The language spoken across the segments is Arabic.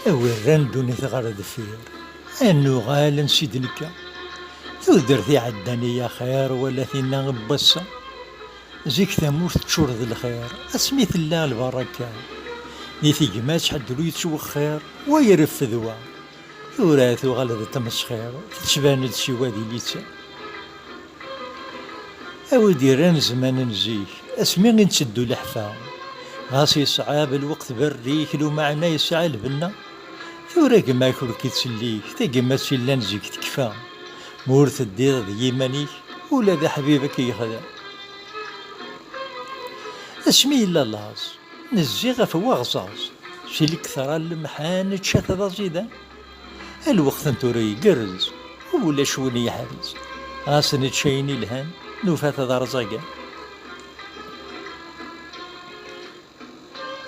أوران دونيت غار دفير أنو غال نسيد نكا تودرتي عداني يا خير ولا فينا غبصة زيك ثمورت تشور ذي الخير أسميت الله البركة نيثي جماش حد لو يتشوخ خير ويرف ذوا ثوراثو غلظ تمسخير تشبان شي وادي ليتسا أودي ران زمان نزيك أسمي نشدو لحفا غاسي صعاب الوقت بريك لو معنا يسعى البنا ثوراك ما كل كيتسليك تاقي ما تسلان زيك تكفى مورث الديض يمانيك ولا ذا حبيبك يخدم اسمي إلا لاز نزيغ في وغزاز شي لي كثر المحان تشات ذا زيدان الوقت انتوري يقرز ولا شوني يحرز غاسن تشيني الهان نوفات ذا رزاقا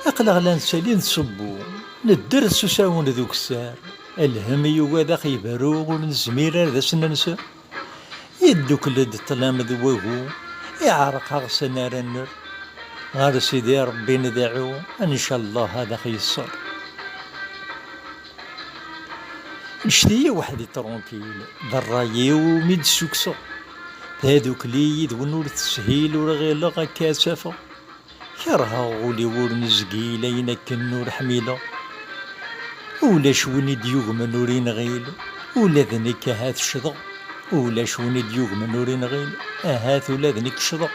أقلع لانسالين صبو ندرس وساون ذوك السار الهم يواد خيبروغ ونزمير ذا سننسى يدوك لد الطلام ذوهو يعرق غسنا رنر غار سيدي ربي ندعو ان شاء الله هذا خيصر نشتي وحدي ترونكيل ضرايي وميد سوكسو هادوك لي ذونور تسهيل ورغير لغا كاسفة كرها غولي ورنزقي لين كنور حميلة ولا شوني ديوغ منورين غيل ولا ذنك هات شضا ولا شوني ديوغ منورين غيل هات ولا ذنك شضا